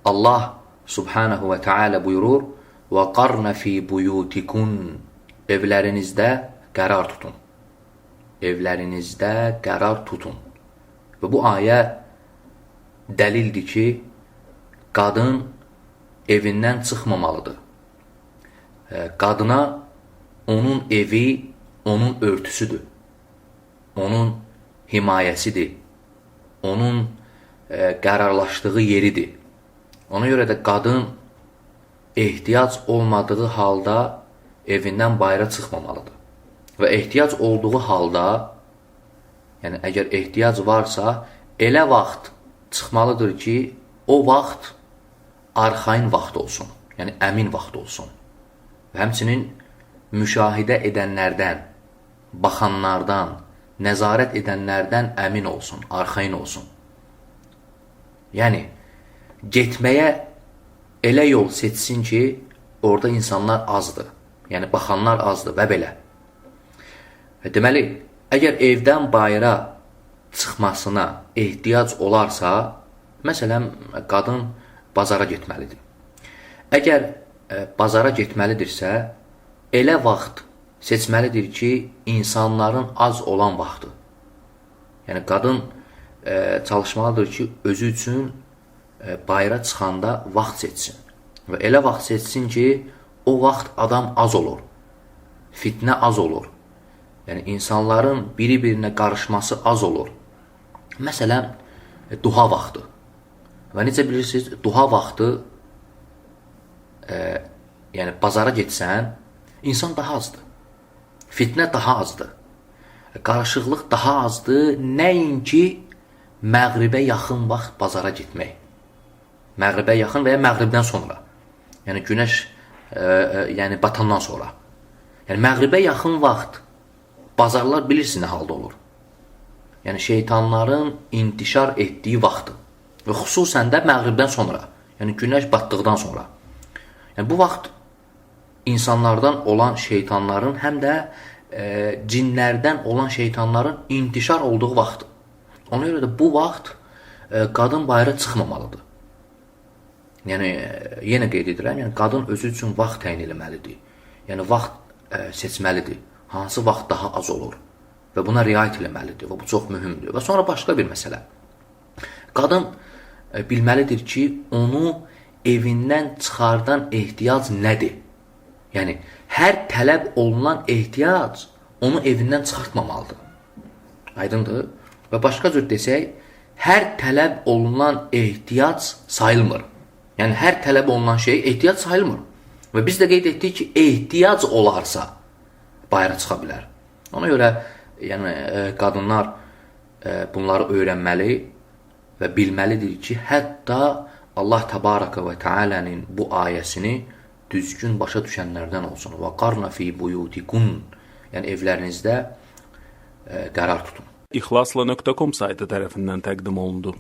Allah subhanahu və teala buyurur, وَقَرْنَ فِي بُيُوتِكُنْ Evlərinizdə qərar tutun. Evlərinizdə qərar tutun. Və bu ayə dəlildir ki, qadın evindən çıxmamalıdır. Qadına onun evi, onun örtüsüdür. Onun himayəsidir. Onun qərarlaşdığı yeridir. Ona görə də qadın ehtiyac olmadığı halda evindən bayıra çıxmamalıdır. Və ehtiyac olduğu halda, yəni əgər ehtiyac varsa, elə vaxt çıxmalıdır ki, o vaxt arxain vaxt olsun, yəni əmin vaxt olsun. Və həmçinin müşahidə edənlərdən, baxanlardan, nəzarət edənlərdən əmin olsun, arxain olsun. Yəni, getməyə elə yol seçsin ki, orada insanlar azdır, yəni baxanlar azdır və belə. Deməli, əgər evdən bayıra çıxmasına ehtiyac olarsa, məsələn, qadın bazara getməlidir. Əgər bazara getməlidirsə, elə vaxt seçməlidir ki, insanların az olan vaxtı. Yəni, qadın çalışmalıdır ki, özü üçün bayıra çıxanda vaxt seçsin. Və elə vaxt seçsin ki, o vaxt adam az olur, fitnə az olur. Yəni, insanların biri-birinə qarışması az olur. Məsələn, duha vaxtı. Və necə bilirsiniz, duha vaxtı, yəni bazara getsən, insan daha azdır. Fitnə daha azdır. Qarışıqlıq daha azdır. Nəinki məğribə yaxın vaxt bazara getmək. Məğribə yaxın və ya məğribdən sonra. Yəni günəş yəni batandan sonra. Yəni məğribə yaxın vaxt bazarlar bilirsiniz nə halda olur. Yəni şeytanların intişar etdiyi vaxtdır. Və xüsusən də məğribdən sonra. Yəni günəş batdıqdan sonra. Yəni bu vaxt insanlardan olan şeytanların, həm də cinlərdən olan şeytanların intişar olduğu vaxtdır. Ona görə də bu vaxt qadın bayıra çıxmamalıdır. Yəni, yenə qeyd edirəm, yəni qadın özü üçün vaxt təyin eləməlidir. Yəni vaxt seçməlidir. Hansı vaxt daha az olur və buna riayət eləməlidir və bu çox mühümdür. Və sonra başqa bir məsələ. Qadın bilməlidir ki, onu evindən çıxardan ehtiyac nədir? Yəni, hər tələb olunan ehtiyac onu evindən çıxartmamalıdır. Aydındır? Və başqa cür desək, hər tələb olunan ehtiyac sayılmır. Yəni, hər tələb olunan şey ehtiyac sayılmır. Və biz də qeyd etdik ki, ehtiyac olarsa bayıra çıxa bilər. Ona görə yəni, qadınlar bunları öyrənməli və bilməlidir ki, hətta Allah Təbaraka və Teala'nın bu ayəsini düzgün başa düşənlərdən olsun. Və qarna fi buyutikun, yəni evlərinizdə qərar tutun. İxlasla.com saytı tərəfindən təqdim olundu.